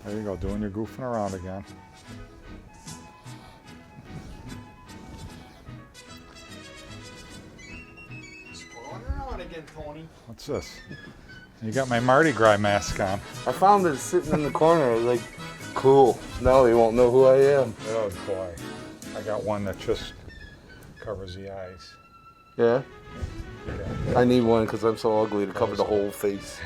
There you go, doing your goofing around again. Scrolling around again, Tony. What's this? You got my Mardi Gras mask on. I found it sitting in the corner. Like, cool. Now he won't know who I am. Oh boy. I got one that just covers the eyes. Yeah? Yeah. I need one because I'm so ugly to cover the whole face.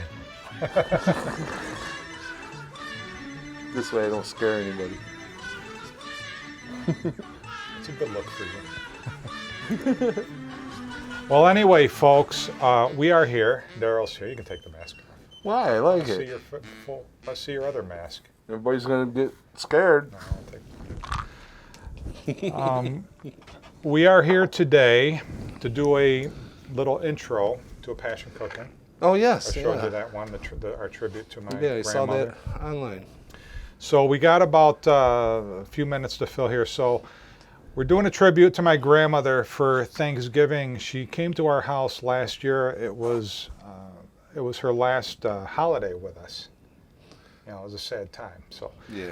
This way I don't scare anybody. It's a good look for you. Well, anyway, folks, we are here. Daryl's here. You can take the mask off. Why? I like Let's see it. your let's see your other mask. Everybody's going to get scared. No, I'll take we are here today to do a little intro to a passion cooking. Oh, I yes. showed Yeah, you that one, our tribute to my I saw grandmother. that online. So we got about a few minutes to fill here. So we're doing a tribute to my grandmother for Thanksgiving. She came to our house last year. It was her last holiday with us. You know, it was a sad time. So Yeah.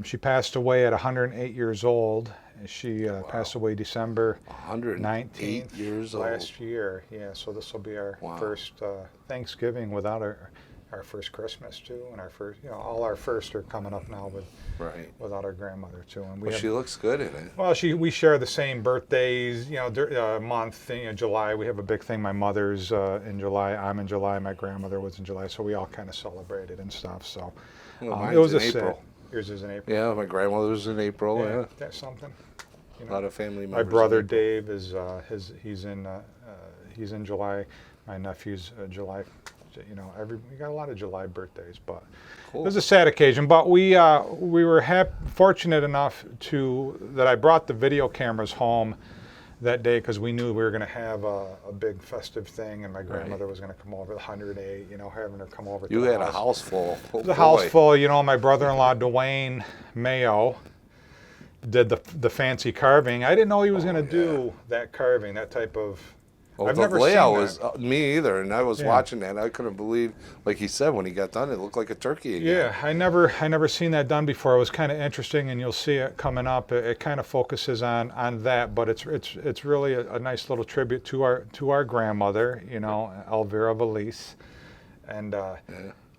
she passed away at 108 years old. She passed away December 108 19th years old. last year. Yeah, so this will be our first Thanksgiving without our first Christmas too, and our first, you know, all our firsts are coming up now Right. without our grandmother too. And Well, she looks good in it. well, we share the same birthdays, you know, month, you know, July. We have a big thing. My mother's in July. I'm in July. My grandmother was in July, so we all kind of celebrated and stuff. So Well, it mine's was in a sad. April. Yours is in April. Yeah, my grandmother's in April. Yeah. That's something. You A know. lot of family members. My in brother April. Dave is he's in July. My nephew's July. You know, we got a lot of July birthdays, but Cool. it was a sad occasion. But we were fortunate enough that I brought the video cameras home that day because we knew we were going to have a big festive thing, and my grandmother was going to come over, 108. You know, having her come over. You to had the a house full. Oh, the house boy. full. You know, my brother-in-law Dwayne Mayo did the fancy carving. I didn't know he was going to do that carving, that type of. Well, I've the never layout seen was that. me either, and I was Yeah. watching that. I couldn't believe, like he said, when he got done, it looked like a turkey again. Yeah, I never seen that done before. It was kind of interesting, and you'll see it coming up. It kind of focuses on that, but it's really a nice little tribute to our grandmother, you know, Elvira Valise, and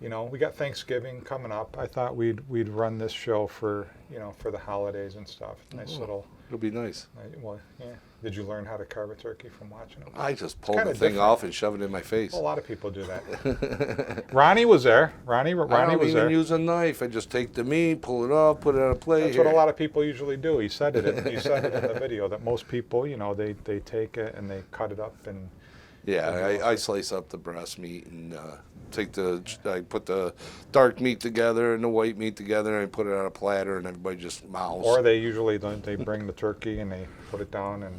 you know, we got Thanksgiving coming up. I thought we'd run this show for the holidays and stuff. Nice little. It'll be nice. Well, yeah. Did you learn how to carve a turkey from watching it? I just pulled kinda the thing different. off and shoved it in my face. A lot of people do that. Ronnie was there. Ronnie I was don't even there. use a knife. I just take the meat, pull it off, put it on a plate. That's what a lot of people usually do. He said it in the video that most people, you know, they take it and they cut it up and. Yeah, I slice up the breast meat and I put the dark meat together and the white meat together and I put it on a platter and everybody just mouths. Or they usually they bring the turkey and they put it down and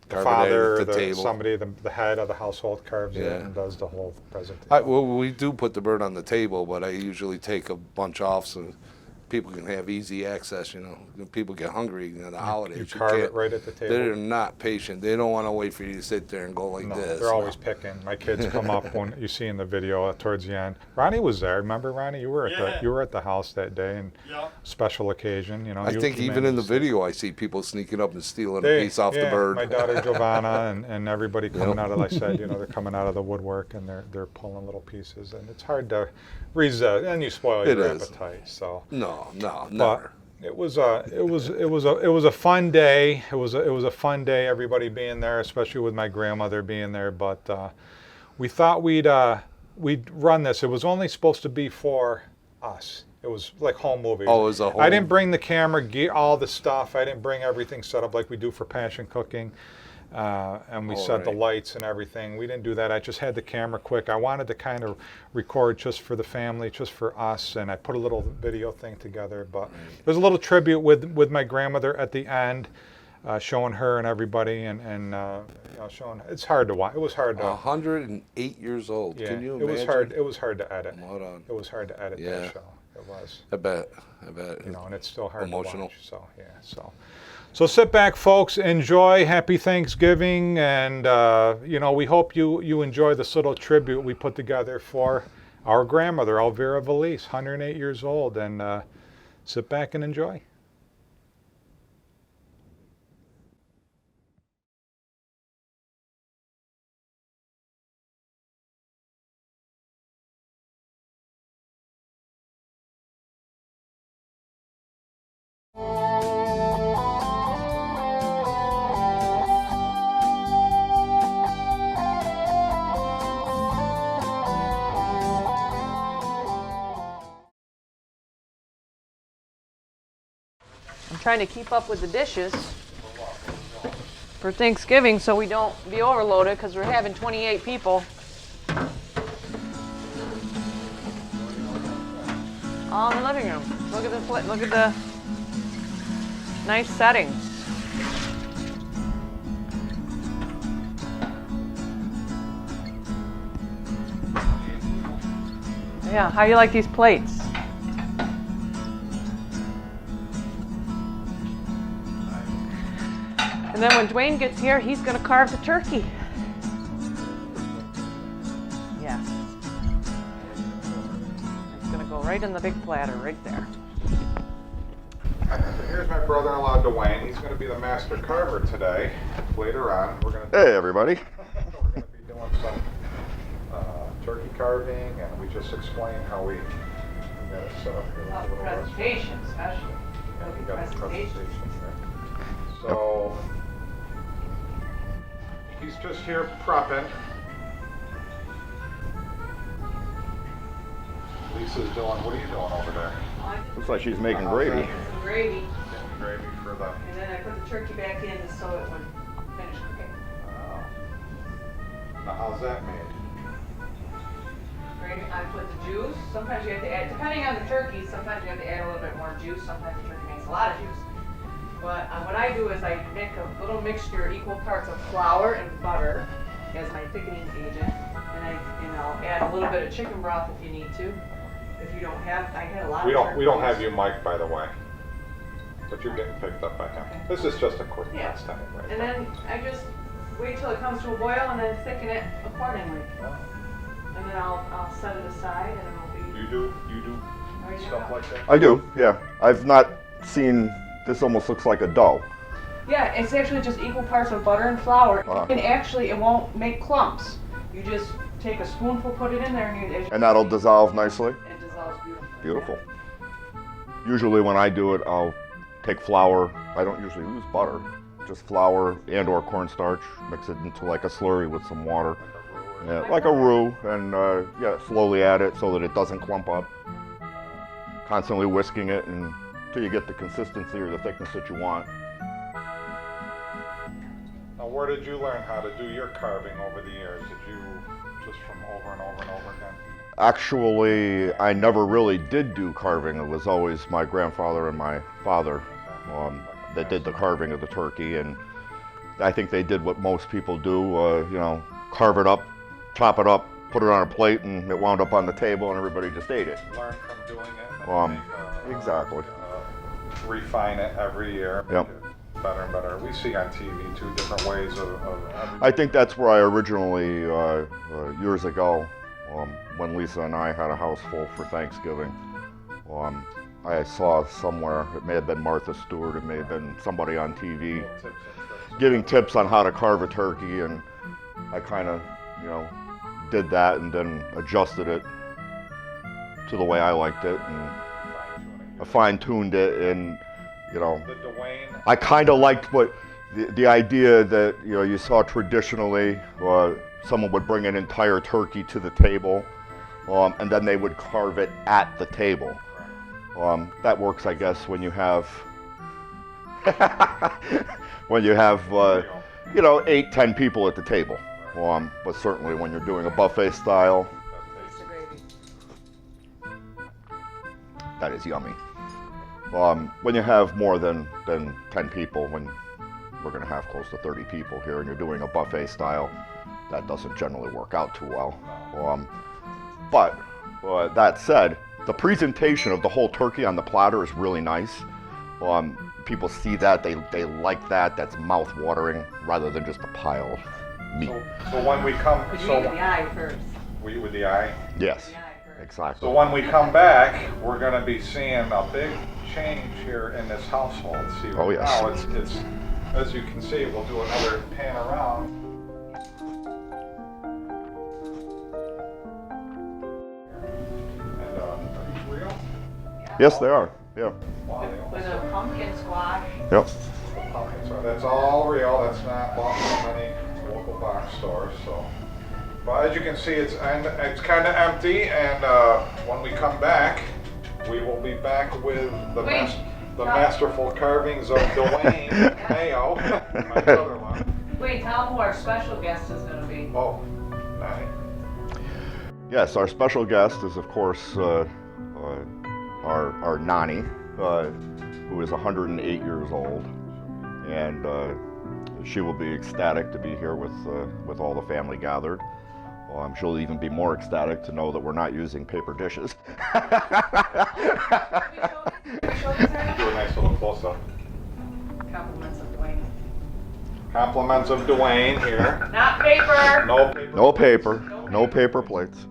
the Carve it father, at the table. somebody, the head of the household carves Yeah. it and does the whole presentation. Well, we do put the bird on the table, but I usually take a bunch off so people can have easy access. You know, when people get hungry in the holidays. You carve it right at the table. They're not patient. They don't want to wait for you to sit there and go like No, this. they're always picking. My kids come up when you see in the video towards the end. Ronnie was there. Remember, Ronnie? You were at the house that day, and special occasion. You know. I think even in the video, I see people sneaking up and stealing a piece off the bird. My daughter Giovanna and everybody coming out of, like I said, you know, they're coming out of the woodwork and they're pulling little pieces, and it's hard to resist, and you spoil your appetite. So. No, But never. it was a fun day. It was a fun day. Everybody being there, especially with my grandmother being there. But we thought we'd run this. It was only supposed to be for us. It was like home movies. Oh, it was a home. I didn't bring the camera gear, all the stuff. I didn't bring everything set up like we do for Passion Cooking. And we set the lights and everything. We didn't do that. I just had the camera quick. I wanted to kind of record just for the family, just for us, and I put a little video thing together. But there's a little tribute with my grandmother at the end, showing her and everybody, and you know, showing. It's hard to watch. It was hard to. 108 years old. Yeah, Can you it imagine? was hard. It was hard to edit. Hold on. It was hard to edit Yeah. that show. It was. I bet. You know, and it's still hard Emotional. to watch. So yeah, so sit back, folks. Enjoy. Happy Thanksgiving, and you know, we hope you enjoy this little tribute we put together for our grandmother, Elvira Valise, 108 years old, and sit back and enjoy. I'm trying to keep up with the dishes for Thanksgiving so we don't be overloaded because we're having 28 people. All in the living room. Look at the nice setting. Yeah, how do you like these plates? And then when Dwayne gets here, he's going to carve the turkey. Yeah. It's going to go right in the big platter right there. Here's my brother-in-law, Dwayne. He's going to be the master carver today. Later on, we're going to Hey, everybody. we're going to be doing some turkey carving, and we just explained how we got it set up here. Love the presentation, especially. We got the presentation there. So he's just here prepping. Lisa's doing, what are you doing over there? Looks like she's making How's gravy. that? Some gravy, Getting gravy for the. and then I put the turkey back in so it would finish cooking. Oh. Now how's that made? Gravy, I put the juice. Sometimes you have to add, depending on the turkey, sometimes you have to add a little bit more juice. Sometimes the turkey makes a lot of juice. But what I do is I make a little mixture, equal parts of flour and butter as my thickening agent, and I'll add a little bit of chicken broth if you need to. If you don't have, I had a lot We of don't turkeys. have you mic'd, by the way, but you're getting picked up by him. Okay. This is just a quick Yeah. test anyway. And then I just wait till it comes to a boil and then thicken it accordingly. And then I'll set it aside and it'll be. You do ready to stuff go. like that? I do, yeah. I've not seen, this almost looks like a dough. Yeah, it's actually just equal parts of butter and flour. Wow. And actually, it won't make clumps. You just take a spoonful, put it in there, and And that'll dissolve nicely. It dissolves beautifully. Beautiful. Usually when I do it, I'll take flour. I don't usually use butter. Just flour and or cornstarch. Mix it into like a slurry with some water. Yeah, like a roux, and yeah, slowly add it so that it doesn't clump up. Constantly whisking it until you get the consistency or the thickness that you want. Now, where did you learn how to do your carving over the years? Did you just from over and over and over again? Actually, I never really did do carving. It was always my grandfather and my father that did the carving of the turkey, and I think they did what most people do, you know, carve it up, chop it up, put it on a plate, and it wound up on the table, and everybody just ate it. Learn from doing it. And make, Exactly. refine it every year. Yep. Make it better and better. We see on TV too different ways of I think that's where I originally, years ago, when Lisa and I had a house full for Thanksgiving, I saw somewhere, it may have been Martha Stewart, it may have been somebody on TV, tips and tricks. giving tips on how to carve a turkey, and I kind of, you know, did that and then adjusted it to the way I liked it, and I fine-tuned it, and, you know, The Dwayne. I kind of liked what the idea that, you know, you saw traditionally, someone would bring an entire turkey to the table, and then they would carve it at the table. That works, I guess, when you have you know, 8-10 people at the table. But certainly when you're doing a buffet style, It's the gravy. that is yummy. When you have more than 10 people, when we're going to have close to 30 people here, and you're doing a buffet style, that doesn't generally work out too well. But that said, the presentation of the whole turkey on the platter is really nice. People see that, they like that. That's mouth-watering rather than just a pile of meat. So when we come, But you so eat with the eye first. we with the eye. Yes. The eye first. exactly. So when we come back, we're going to be seeing a big change here in this household. See, Oh, yes. now it's as you can see, we'll do another pan around. And are these real? Yes, they are. Yeah. Wow, they With almost a pumpkin squash. Yep. Okay, so that's all real. That's not bought from any local box stores. So, but as you can see, it's kind of empty. And when we come back, we will be back with the Wait. masterful carvings of Dwayne Mayo, my brother-in-law. Wait, tell them who our special guest is going to be. Oh, nice. Yes, our special guest is, of course, our Nani, who is 108 years old, and she will be ecstatic to be here with all the family gathered. She'll even be more ecstatic to know that we're not using paper dishes. Can we show this right Do a nice little close-up. now? Compliments of Dwayne. Compliments of Dwayne here. Not paper. No paper. No paper, no paper plates.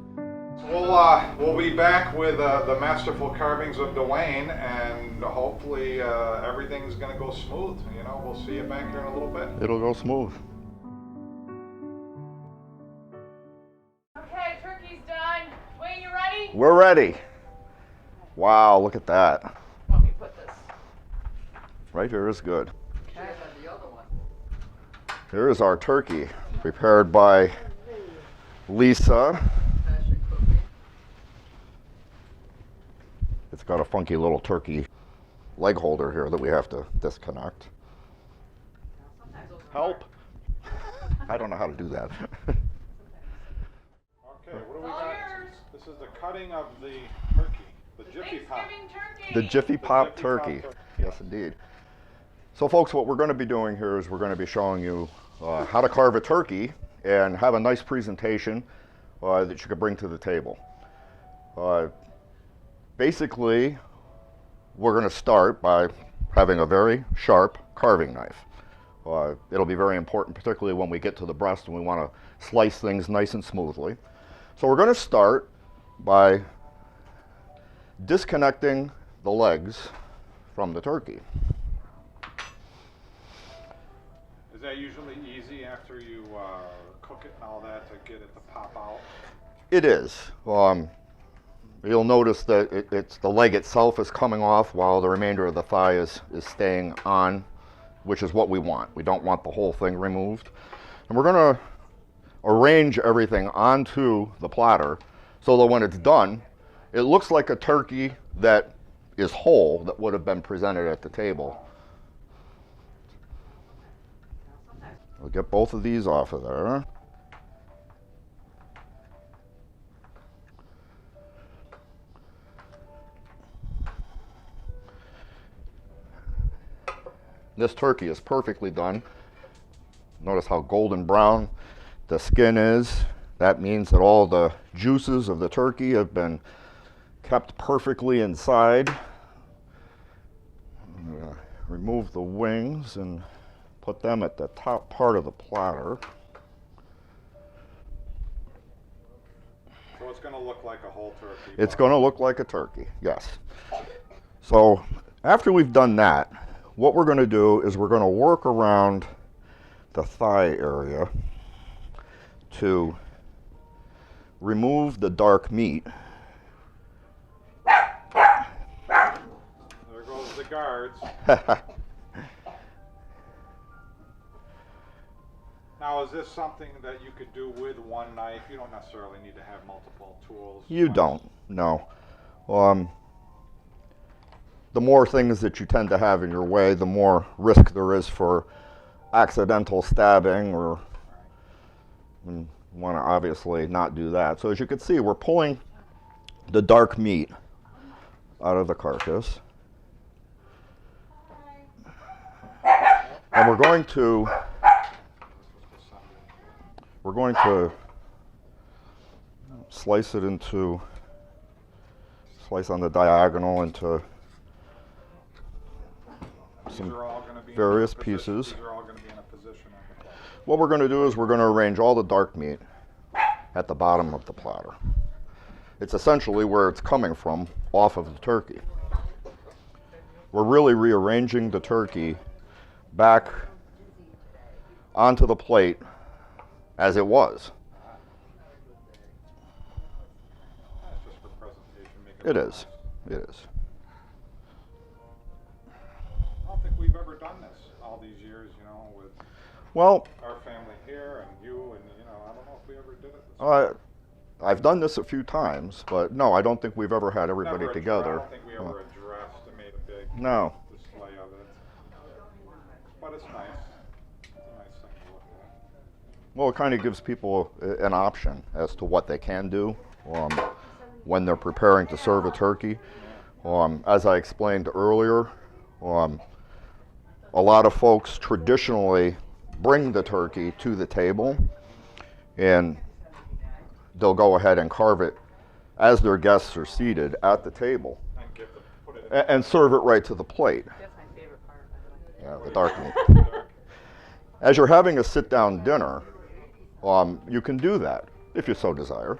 We'll be back with the masterful carvings of Dwayne, and hopefully everything's going to go smooth. You know, we'll see you back here in a little bit. It'll go smooth. Okay, turkey's done. Wayne, you ready? We're ready. Wow, look at that. Let me put this. Right here is good. Okay. Here is our turkey, prepared by Lisa. It's got a funky little turkey leg holder here that we have to disconnect. Help! I don't know how to do that. Okay, what do we All got? yours. This is the cutting of the turkey, the Jiffy Pop. Thanksgiving turkey. The Jiffy Pop Jiffy Pop turkey. turkey. Yes, indeed. So, folks, what we're going to be doing here is we're going to be showing you how to carve a turkey and have a nice presentation that you could bring to the table. Basically, we're going to start by having a very sharp carving knife. It'll be very important, particularly when we get to the breast and we want to slice things nice and smoothly. So we're going to start by disconnecting the legs from the turkey. Is that usually easy after you cook it and all that to get it to pop out? It is. You'll notice that it's the leg itself is coming off while the remainder of the thigh is staying on, which is what we want. We don't want the whole thing removed. And we're going to arrange everything onto the platter so that when it's done, it looks like a turkey that is whole that would have been presented at the table. We'll get both of these off of there. This turkey is perfectly done. Notice how golden brown the skin is. That means that all the juices of the turkey have been kept perfectly inside. I'm going to remove the wings and put them at the top part of the platter. So it's going to look like a whole turkey. It's going to look like a turkey, yes. So after we've done that, what we're going to do is we're going to work around the thigh area to remove the dark meat. There goes the guards. Now, is this something that you could do with one knife? You don't necessarily need to have multiple tools. You don't, no. The more things that you tend to have in your way, the more risk there is for accidental stabbing, or you want to obviously not do that. So as you can see, we're pulling the dark meat out of the carcass. And we're going to slice it into, slice on the diagonal into some various pieces. These are all going to be in a position on the plate. What we're going to do is we're going to arrange all the dark meat at the bottom of the platter. It's essentially where it's coming from off of the turkey. We're really rearranging the turkey back onto the plate as it was. That's just for presentation. It is. It is. I don't think we've ever done this all these years, you know, with Well, our family here and you, and you know, I don't know if we ever did it this way. I've done this a few times, but no, I don't think we've ever had everybody Never together. I don't think we ever addressed and made a big No. display of it. But it's nice. It's a nice thing to look at. Well, it kind of gives people an option as to what they can do when they're preparing to serve a turkey. As I explained earlier, a lot of folks traditionally bring the turkey to the table, and they'll go ahead and carve it as their guests are seated at the table And put it in and serve it right to the plate. That's my favorite part, by the way. Yeah, the dark meat. As you're having a sit-down dinner, you can do that if you so desire.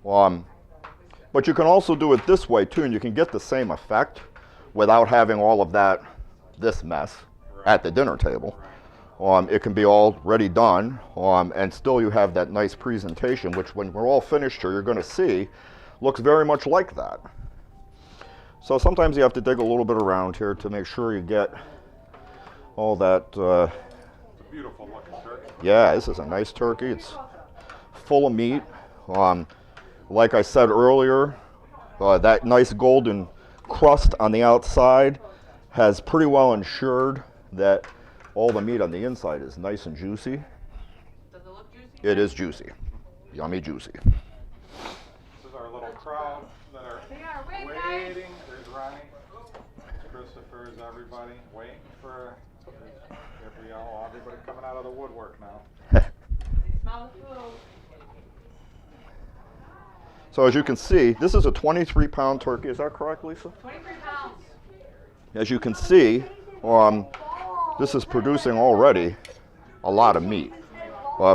But you can also do it this way too, and you can get the same effect without having all of this mess at the dinner table. It can be already done, and still you have that nice presentation, which when we're all finished here, you're going to see looks very much like that. So sometimes you have to dig a little bit around here to make sure you get all that. It's a beautiful looking turkey. Yeah, this is a nice turkey. It's full of meat. Like I said earlier, that nice golden crust on the outside has pretty well ensured that all the meat on the inside is nice and juicy. Does it look juicy? It is juicy. Yummy juicy. This is our little crowd that are They are waiting. waiting. There's Ronnie. Christopher's everybody waiting for everybody coming out of the woodwork now. They smell the food. So as you can see, this is a 23-pound turkey. Is that correct, Lisa? 23 pounds. As you can see, this is producing already a lot of meat.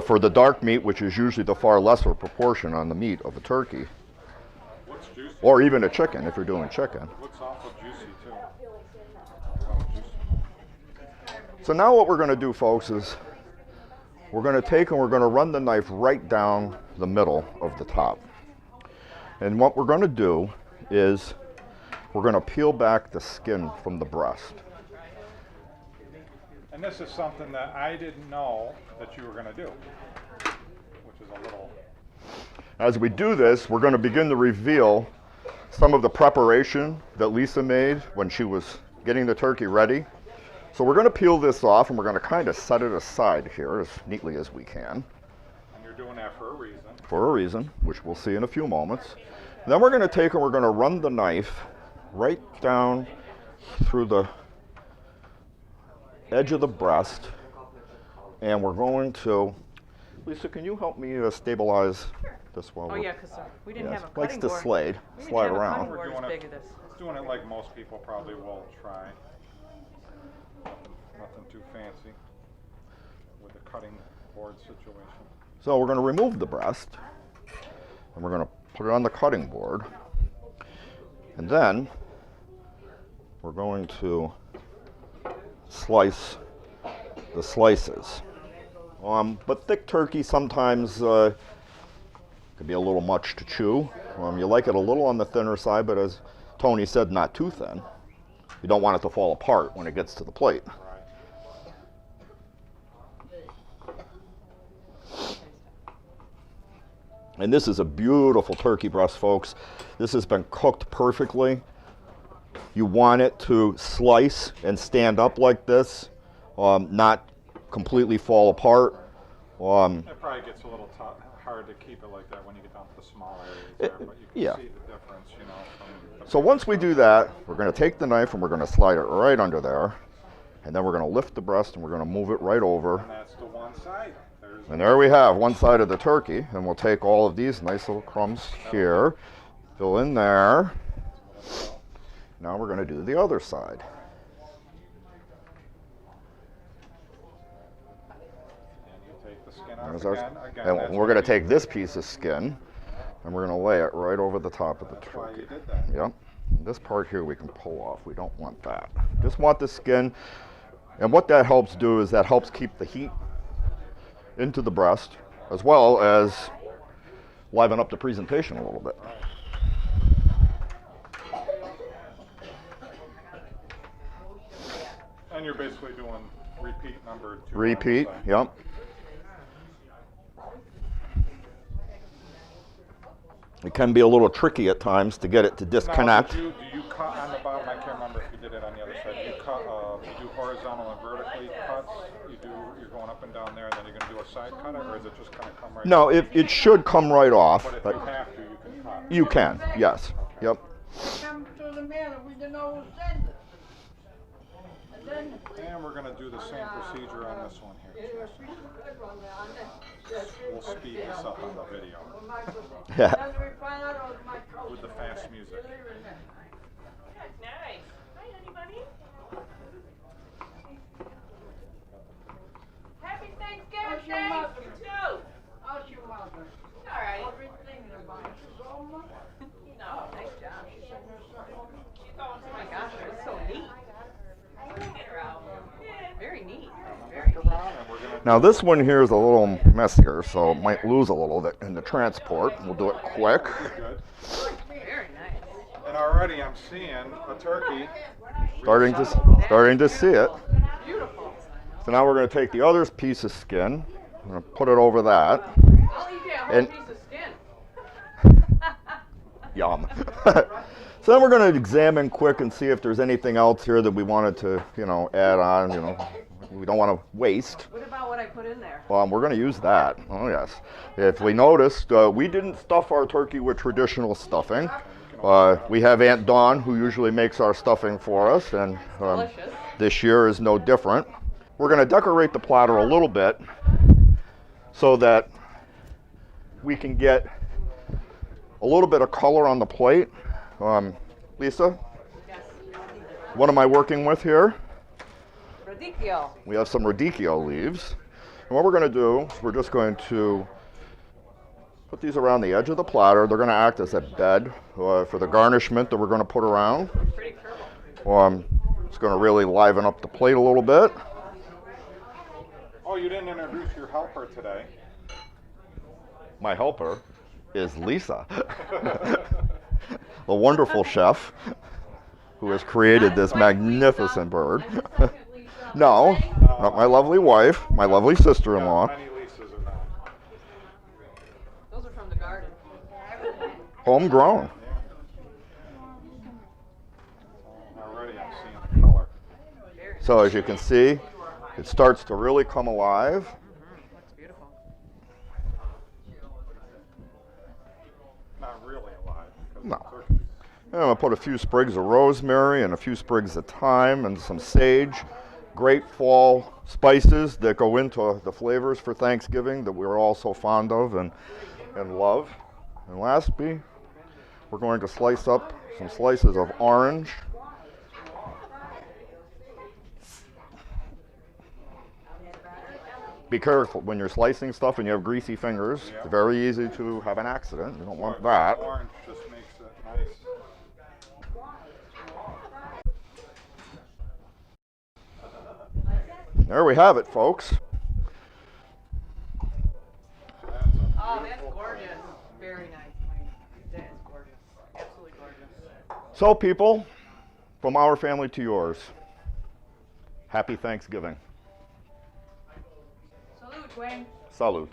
For the dark meat, which is usually the far lesser proportion on the meat of a turkey, Looks juicy. or even a chicken if you're doing chicken. Looks awful juicy too. Oh, juicy. So now what we're going to do, folks, is we're going to take and we're going to run the knife right down the middle of the top. And what we're going to do is we're going to peel back the skin from the breast. And this is something that I didn't know that you were going to do, which is a little. As we do this, we're going to begin to reveal some of the preparation that Lisa made when she was getting the turkey ready. So we're going to peel this off and we're going to kind of set it aside here as neatly as we can. And you're doing that for a reason. For a reason, which we'll see in a few moments. Then we're going to take and we're going to run the knife right down through the edge of the breast, and we're going to, Lisa, can you help me stabilize this while Oh we're, yeah, because we didn't yes, have a likes cutting to board. slide We didn't slide have a around. cutting board as big as this. Doing it like most people probably will try. Nothing too fancy with the cutting board situation. So we're going to remove the breast, and we're going to put it on the cutting board, and then we're going to slice the slices. But thick turkey sometimes could be a little much to chew. You like it a little on the thinner side, but as Tony said, not too thin. You don't want it to fall apart when it gets to the plate. And this is a beautiful turkey breast, folks. This has been cooked perfectly. You want it to slice and stand up like this, not completely fall apart. It probably gets a little hard to keep it like that when you get down to the small areas there, but you can yeah. see the difference, you know. From the So once we do that, we're going to take the knife and we're going to slide it right under there. And then we're going to lift the breast and we're going to move it right over. And that's the one side. There's And there we have one side of the turkey. And we'll take all of these nice little crumbs here, fill in there. Now we're going to do the other side. and you take the skin off There's our- again. and That's we're what going to we- take this piece of skin and we're going to lay it right over the top of the That's why turkey. you did that. Yep. This part here we can pull off. We don't want that. Just want the skin. And what that helps do is that helps keep the heat into the breast, as well as liven up the presentation a little bit. And you're basically doing repeat number 2. Repeat, yep. It can be a little tricky at times to get it to disconnect. Now, do you cut on the bottom? I can't remember if you did it on the other side. You cut, you do horizontal and vertically cuts. You're going up and down there, and then you're going to do a side cut, or is it just kind of come right? No, it should come right off. But if you have to, you can cut. You can, yes, yep. Come to the mail and we didn't know who sent it. And then And we're going to do the same procedure on this one here. We'll speed this up on the video Yeah. then we find out it was my coat. with the fast music. Nice. Hi, anybody? Happy Thanksgiving, How's your Dave. mother? You too. How's your mother? All right. I've been thinking about it. She's all my. No, nice job. She's going, oh my gosh, that's so neat. Get her out. Very neat. Very neat. And we're going to Now this one here is a little messier, so it might lose a little bit in the transport. We'll do it quick. good. Very nice. And already I'm seeing a turkey. Starting to see it. Beautiful. So now we're going to take the other piece of skin. I'm going to put it over that. I'll eat that whole And- piece of skin. Yum. So then we're going to examine quick and see if there's anything else here that we wanted to, add on. We don't want to waste. What about what I put in there? We're going to use that. Oh yes. If we noticed, we didn't stuff our turkey with traditional stuffing. We have Aunt Dawn, who usually makes our stuffing for us, and Delicious. this year is no different. We're going to decorate the platter a little bit so that we can get a little bit of color on the plate. Lisa, Yes. what am I working with here? Radicchio. We have some radicchio leaves. And what we're going to do is we're just going to put these around the edge of the platter. They're going to act as a bed for the garnishment that we're going to put around. Pretty purple. It's going to really liven up the plate a little bit. Oh, you didn't introduce your helper today. My helper is Lisa, the wonderful chef who has created this magnificent bird. No, not my lovely wife, my lovely sister-in-law. Many Lisas in that. Those are from the garden. Homegrown. Already I'm seeing the color. So as you can see, it starts to really come alive. Looks beautiful. Not really alive. Because No. the turkey- And I'm going to put a few sprigs of rosemary and a few sprigs of thyme and some sage. Great fall spices that go into the flavors for Thanksgiving that we're all so fond of and love. And lastly, we're going to slice up some slices of orange. Be careful when you're slicing stuff and you have greasy fingers. It's very easy to have an accident. You don't want that. Orange just makes it nice. There we have it, folks. Oh, that's gorgeous. Very nice. That is gorgeous. Absolutely gorgeous. So, people, from our family to yours, happy Thanksgiving. Salute, Wayne. Salute.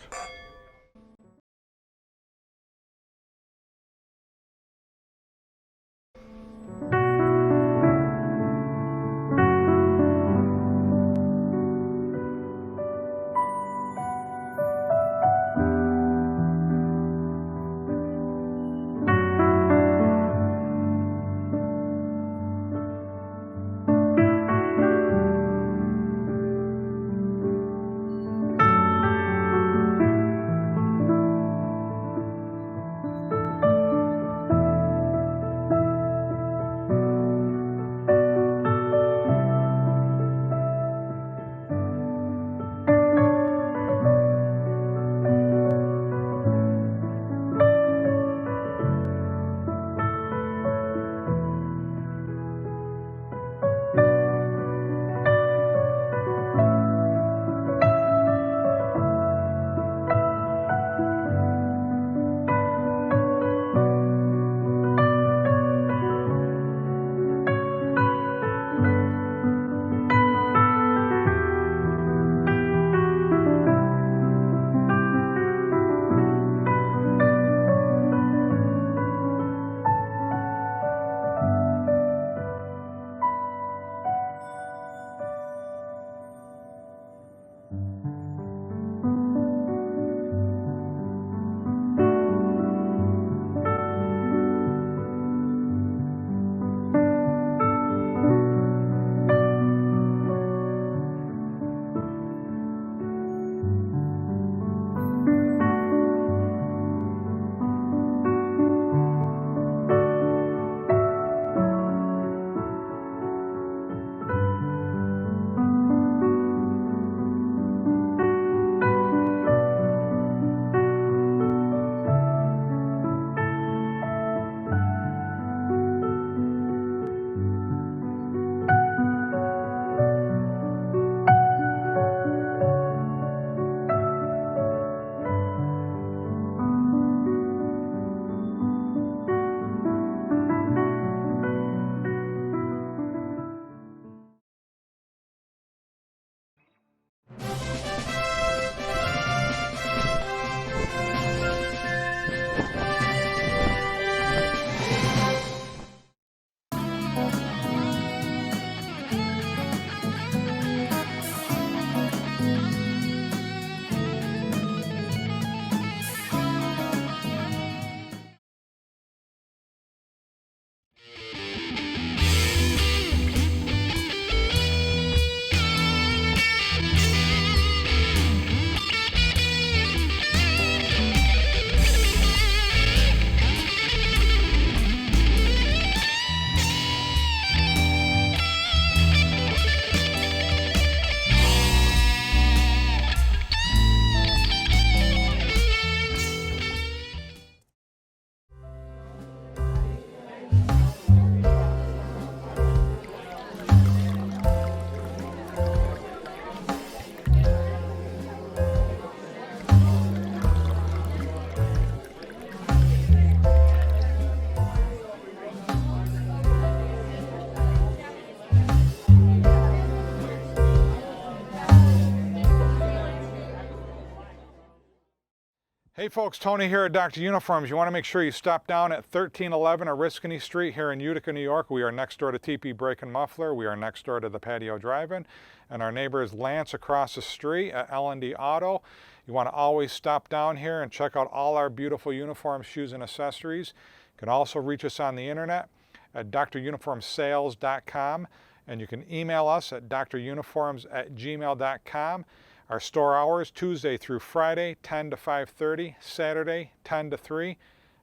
Hey folks, Tony here at Dr. Uniforms. You want to make sure you stop down at 1311 Oriskany Street here in Utica, New York. We are next door to TP Brake and Muffler. We are next door to the Patio Drive-In. And our neighbor is Lance across the street at L&D Auto. You want to always stop down here and check out all our beautiful uniforms, shoes, and accessories. You can also reach us on the internet at druniformsales.com. And you can email us at druniforms@gmail.com. Our store hours, Tuesday through Friday, 10 to 5:30, Saturday, 10 to 3.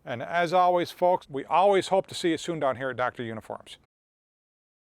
And as always, folks, we always hope to see you soon down here at Dr. Uniforms.